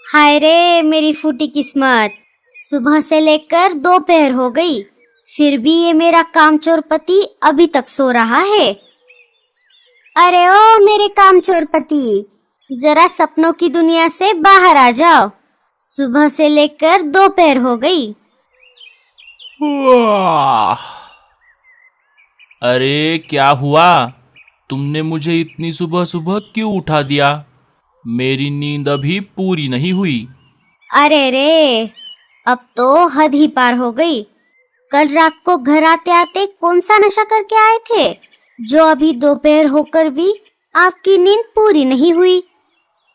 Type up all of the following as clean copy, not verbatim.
हाय रे मेरी फूटी किस्मत, सुबह से लेकर दोपहर हो गई, फिर भी ये मेरा कामचोर पति अभी तक सो रहा है। अरे ओ मेरे कामचोर पति, जरा सपनों की दुनिया से बाहर आ जाओ, सुबह से लेकर दोपहर हो गई। अरे क्या हुआ? तुमने मुझे इतनी सुबह सुबह क्यों उठा दिया? मेरी नींद अभी पूरी नहीं हुई। अरे रे, अब तो हद ही पार हो गई। कल रात को घर आते आते कौन सा नशा करके आए थे जो अभी दोपहर होकर भी आपकी नींद पूरी नहीं हुई?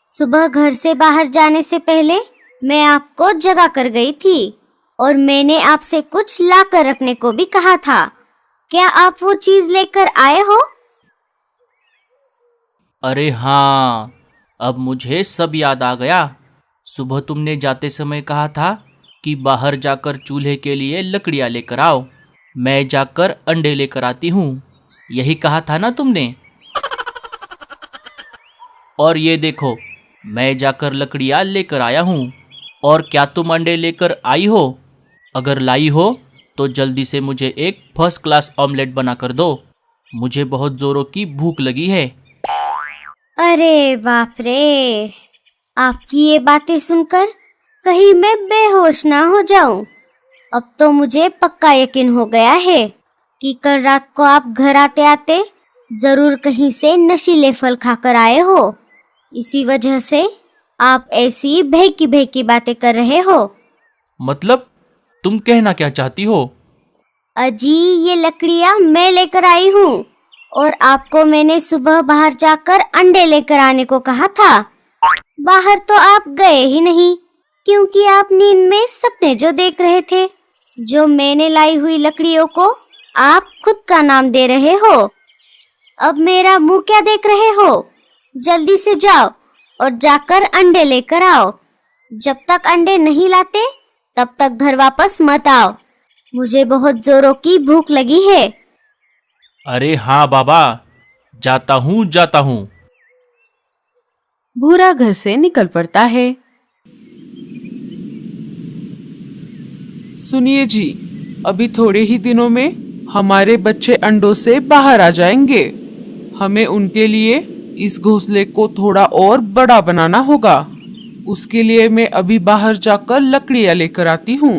सुबह घर से बाहर जाने से पहले मैं आपको जगा कर गई थी और मैंने आपसे कुछ ला कर रखने को भी कहा था। क्या आप वो चीज लेकर आए हो? अरे हाँ, अब मुझे सब याद आ गया। सुबह तुमने जाते समय कहा था कि बाहर जाकर चूल्हे के लिए लकड़ियाँ लेकर आओ, मैं जाकर अंडे लेकर आती हूँ, यही कहा था ना तुमने? और ये देखो, मैं जाकर लकड़ियाँ लेकर आया हूँ। और क्या तुम अंडे लेकर आई हो? अगर लाई हो तो जल्दी से मुझे एक फर्स्ट क्लास ऑमलेट बना कर दो, मुझे बहुत जोरों की भूख लगी है। अरे बाप रे, आपकी ये बातें सुनकर कहीं मैं बेहोश ना हो जाऊं। अब तो मुझे पक्का यकीन हो गया है कि कल रात को आप घर आते आते जरूर कहीं से नशीले फल खाकर आए हो। इसी वजह से आप ऐसी भेकी बातें कर रहे हो। मतलब तुम कहना क्या चाहती हो? अजी, ये लकड़ियाँ मैं लेकर आई हूँ और आपको मैंने सुबह बाहर जाकर अंडे लेकर आने को कहा था। बाहर तो आप गए ही नहीं, क्योंकि आप नींद में सपने जो देख रहे थे। जो मैंने लाई हुई लकड़ियों को आप खुद का नाम दे रहे हो। अब मेरा मुंह क्या देख रहे हो? जल्दी से जाओ और जाकर अंडे लेकर आओ। जब तक अंडे नहीं लाते तब तक घर वापस मत आओ, मुझे बहुत जोरों की भूख लगी है। अरे हाँ बाबा, जाता हूँ। भूरा घर से निकल पड़ता है। सुनिए जी, अभी थोड़े ही दिनों में हमारे बच्चे अंडों से बाहर आ जाएंगे। हमें उनके लिए इस घोंसले को थोड़ा और बड़ा बनाना होगा। उसके लिए मैं अभी बाहर जाकर लकड़ियाँ लेकर आती हूँ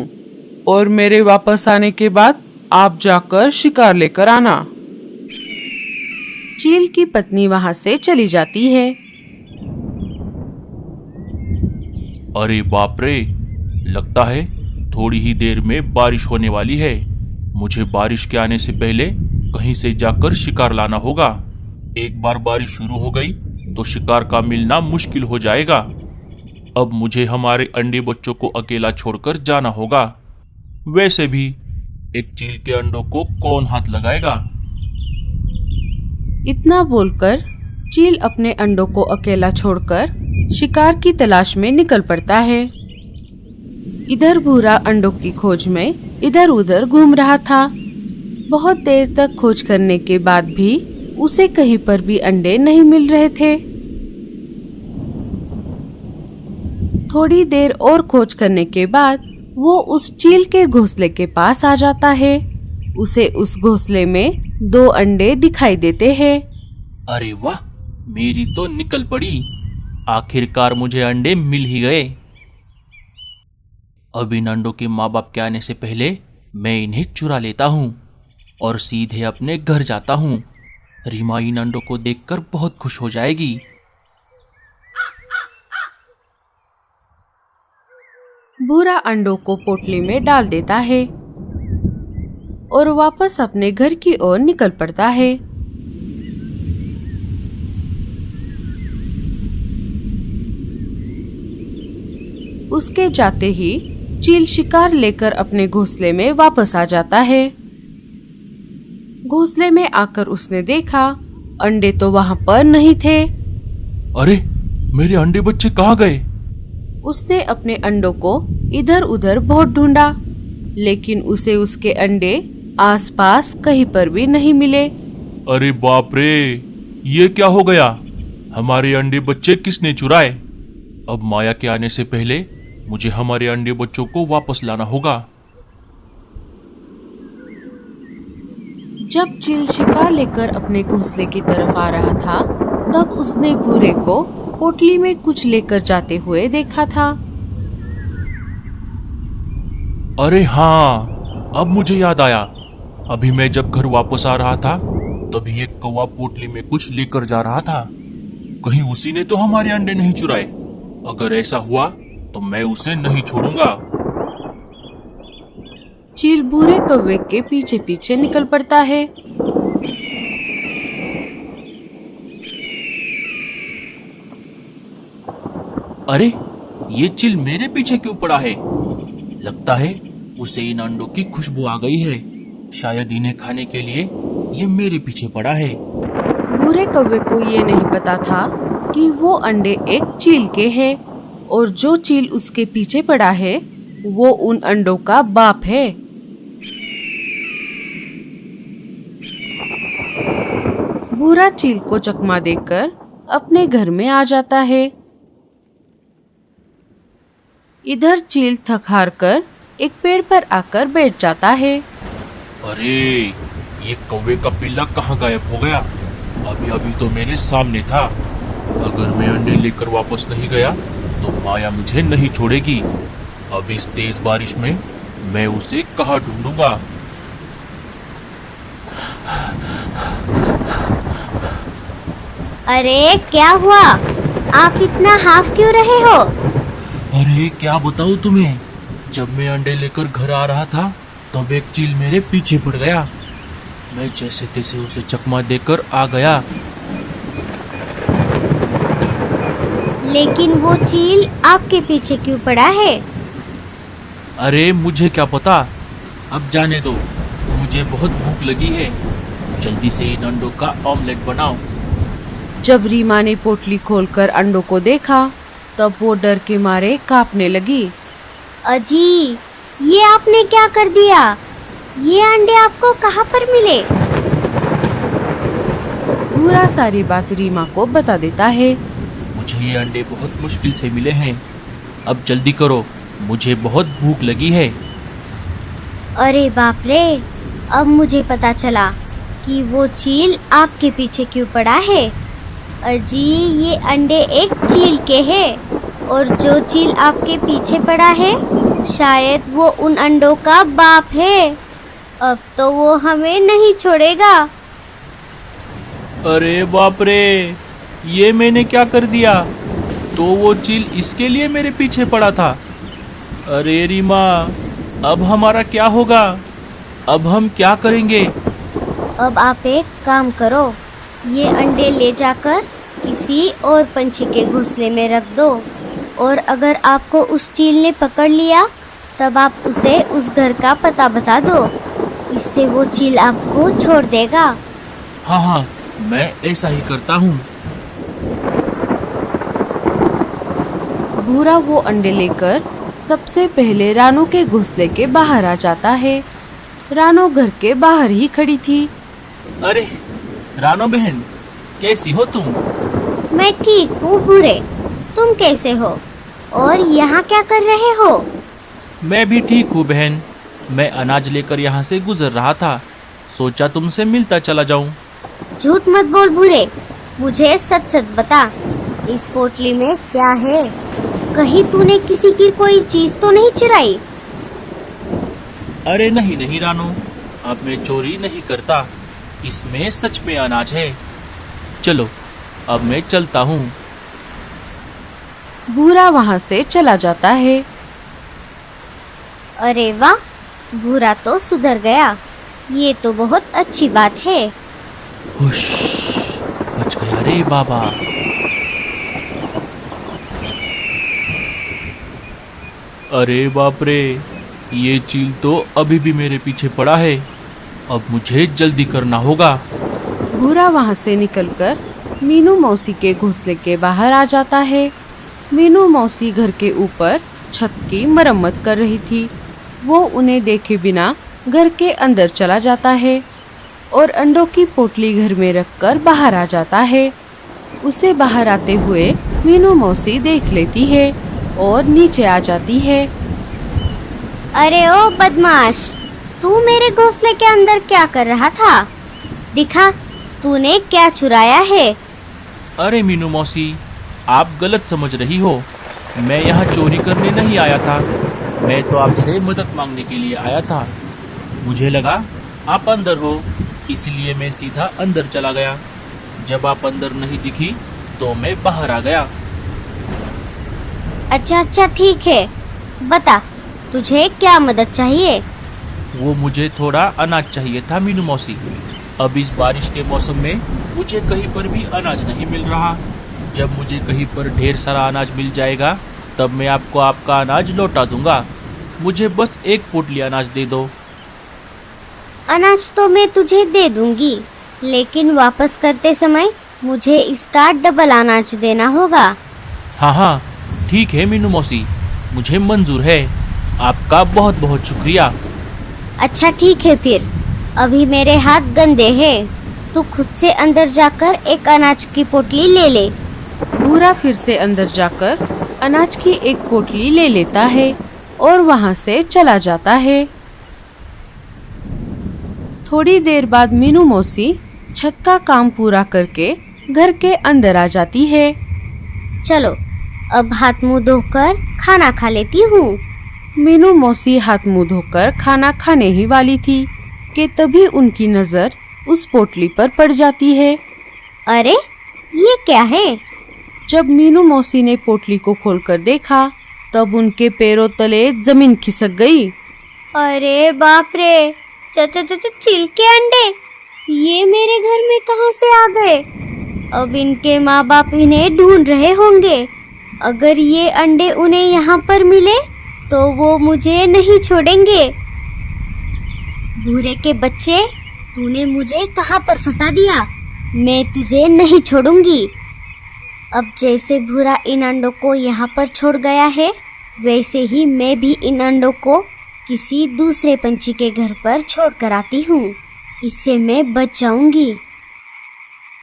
और मेरे वापस आने के बाद आप जाकर शिकार लेकर आना। चील की पत्नी वहाँ से चली जाती है। अरे बाप रे, लगता है थोड़ी ही देर में बारिश होने वाली है। मुझे बारिश के आने से पहले कहीं से जाकर शिकार लाना होगा। एक बार बारिश शुरू हो गई तो शिकार का मिलना मुश्किल हो जाएगा। अब मुझे हमारे अंडे बच्चों को अकेला छोड़कर जाना होगा। वैसे भी एक चील के अंडों को कौन हाथ लगाएगा? इतना बोलकर चील अपने अंडों को अकेला छोड़कर शिकार की तलाश में निकल पड़ता है। इधर भूरा अंडों की खोज में इधर उधर घूम रहा था। बहुत देर तक खोज करने के बाद भी उसे कहीं पर भी अंडे नहीं मिल रहे थे। थोड़ी देर और खोज करने के बाद वो उस चील के घोंसले के पास आ जाता है। उसे उस घोंसले में 2 अंडे दिखाई देते हैं। अरे वाह, मेरी तो निकल पड़ी। आखिरकार मुझे अंडे मिल ही गए। अब इन अंडों के माँ बाप के आने से पहले मैं इन्हें चुरा लेता हूँ और सीधे अपने घर जाता हूँ। रीमा इन अंडों को देखकर बहुत खुश हो जाएगी। भूरा अंडों को पोटली में डाल देता है और वापस अपने घर की ओर निकल पड़ता है। उसके जाते ही चील शिकार लेकर अपने घोंसले में वापस आ जाता है। घोंसले में आकर उसने देखा अंडे तो वहाँ पर नहीं थे। अरे, मेरे अंडे बच्चे कहाँ गए? उसने अपने अंडों को इधर उधर बहुत ढूंढा, लेकिन उसे उसके अंडे आसपास कहीं पर भी नहीं मिले। अरे बाप रे, ये क्या हो गया? हमारे अंडे बच्चे किसने चुराए? अब माया के आने से पहले मुझे हमारे अंडे बच्चों को वापस लाना होगा। जब चील शिकार लेकर अपने घोंसले की तरफ आ रहा था, तब उसने भूरे को पोटली में कुछ लेकर जाते हुए देखा था। अरे हाँ, अब मुझे याद आया। अभी मैं जब घर वापस आ रहा था तभी एक कौवा पोटली में कुछ लेकर जा रहा था। कहीं उसी ने तो हमारे अंडे नहीं चुराए। अगर ऐसा हुआ तो मैं उसे नहीं छोड़ूंगा। चील भूरे कौवे के पीछे पीछे निकल पड़ता है। अरे, ये चील मेरे पीछे क्यों पड़ा है? लगता है उसे इन अंडों की खुशबू आ गई है। शायद इन्हें खाने के लिए ये मेरे पीछे पड़ा है। भूरे कौवे को ये नहीं पता था कि वो अंडे एक चील के हैं और जो चील उसके पीछे पड़ा है वो उन अंडों का बाप है। भूरा चील को चकमा देकर अपने घर में आ जाता है। इधर चील थक हार कर एक पेड़ पर आकर बैठ जाता है। अरे, ये कौवे का पिल्ला कहाँ गायब हो गया? अभी अभी तो मेरे सामने था। अगर मैं अंडे लेकर वापस नहीं गया तो माया मुझे नहीं छोड़ेगी। अब इस तेज बारिश में मैं उसे कहाँ ढूंढूंगा? अरे क्या हुआ? आप इतना हाफ क्यों रहे हो? अरे क्या बताऊँ तुम्हें, जब मैं अंडे लेकर घर आ रहा था तब एक चील मेरे पीछे पड़ गया। मैं जैसे तैसे उसे चकमा देकर आ गया। लेकिन वो चील आपके पीछे क्यों पड़ा है? अरे मुझे क्या पता, अब जाने दो। मुझे बहुत भूख लगी है। जल्दी से इन अंडों का ऑमलेट बनाओ। जब रीमा ने पोटली खोलकर अंडों को देखा तब वो डर के मारे कांपने लगी। अजी, ये आपने क्या कर दिया? ये अंडे आपको कहाँ पर मिले? भूरा सारी बात रीमा को बता देता है। मुझे ये अंडे बहुत मुश्किल से मिले हैं। अब जल्दी करो, मुझे बहुत भूख लगी है। अरे बाप रे, अब मुझे पता चला कि वो चील आपके पीछे क्यों पड़ा है। अजी, ये अंडे एक चील के हैं और जो चील आपके पीछे पड़ा है शायद वो उन अंडों का बाप है। अब तो वो हमें नहीं छोड़ेगा। अरे बाप रे, ये मैंने क्या कर दिया? तो वो चील इसके लिए मेरे पीछे पड़ा था। अरे रीमा, अब हमारा क्या होगा? अब हम क्या करेंगे? अब आप एक काम करो, ये अंडे ले जाकर किसी और पंछी के घोंसले में रख दो और अगर आपको उस चील ने पकड़ लिया तब आप उसे उस घर का पता बता दो। इससे वो चील आपको छोड़ देगा। हाँ हाँ, मैं ऐसा ही करता हूँ। भूरा वो अंडे लेकर सबसे पहले रानो के घोंसले के बाहर आ जाता है। रानो घर के बाहर ही खड़ी थी। अरे रानो बहन, कैसी हो तुम? मैं ठीक हूँ भूरे, तुम कैसे हो और यहाँ क्या कर रहे हो? मैं भी ठीक हूँ बहन। मैं अनाज लेकर यहाँ से गुजर रहा था, सोचा तुमसे मिलता चला जाऊँ। झूठ मत बोल भूरे, मुझे सच सच बता, इस पोटली में क्या है? कहीं तूने किसी की कोई चीज तो नहीं चुराई? अरे नहीं नहीं रानो, अब मैं चोरी नहीं करता। इसमें सच में अनाज है। चलो, अब मैं चलता हूँ। भूरा वहाँ से चला जाता है। अरे वाह, भूरा तो सुधर गया। ये तो बहुत अच्छी बात है। हुश, बच गया रे बाबा। अरे बाप रे, ये चील तो अभी भी मेरे पीछे पड़ा है। अब मुझे जल्दी करना होगा। भूरा वहाँ से निकलकर मीनू मौसी के घोंसले के बाहर आ जाता है। मीनू मौसी घर के ऊपर छत की मरम्मत कर रही थी। वो उन्हें देखे बिना घर के अंदर चला जाता है और अंडों की पोटली घर में रखकर बाहर आ जाता है। उसे बाहर आते हुए मीनू मौसी देख लेती है और नीचे आ जाती है। अरे ओ बदमाश, तू मेरे घोंसले के अंदर क्या कर रहा था? दिखा, तूने क्या चुराया है? अरे मीनू मौसी, आप गलत समझ रही हो। मैं यहाँ चोरी करने नहीं आया था। मैं तो आपसे मदद मांगने के लिए आया था। मुझे लगा आप अंदर हो, इसलिए मैं सीधा अंदर चला गया। जब आप अंदर नहीं दिखी तो मैं बाहर आ गया। अच्छा ठीक है, बता तुझे क्या मदद चाहिए? वो मुझे थोड़ा अनाज चाहिए था मीनू मौसी। अब इस बारिश के मौसम में मुझे कहीं पर भी अनाज नहीं मिल रहा। जब मुझे कहीं पर ढेर सारा अनाज मिल जाएगा तब मैं आपको आपका अनाज लौटा दूंगा। मुझे बस एक पोटली अनाज दे दो। अनाज तो मैं तुझे दे दूंगी, लेकिन वापस करते समय मुझे इसका डबल अनाज देना होगा। हाँ, ठीक है मीनू मौसी, मुझे मंजूर है। आपका बहुत बहुत शुक्रिया। अच्छा ठीक है फिर, अभी मेरे हाथ गंदे हैं, तू खुद से अंदर जाकर एक अनाज की पोटली ले ले। भूरा फिर से अंदर जाकर अनाज की एक पोटली ले लेता है और वहाँ से चला जाता है। थोड़ी देर बाद मीनू मौसी छत का काम पूरा करके घर के अंदर आ जाती है। चलो अब हाथ मुंह धोकर खाना खा लेती हूँ। मीनू मौसी हाथ मुंह धोकर खाना खाने ही वाली थी कि तभी उनकी नजर उस पोटली पर पड़ जाती है। अरे ये क्या है? जब मीनू मौसी ने पोटली को खोलकर देखा तब उनके पैरों तले जमीन खिसक गई। अरे बाप रे, छिलके अंडे, ये मेरे घर में कहाँ से आ गए? अब इनके माँ बाप इन्हें ढूंढ रहे होंगे। अगर ये अंडे उन्हें यहाँ पर मिले तो वो मुझे नहीं छोड़ेंगे। भूरे के बच्चे, तूने मुझे कहाँ पर फंसा दिया? मैं तुझे नहीं छोड़ूंगी। अब जैसे भूरा इन अंडों को यहाँ पर छोड़ गया है, वैसे ही मैं भी इन अंडों को किसी दूसरे पंछी के घर पर छोड़ कर आती हूँ। इससे मैं बच जाऊंगी।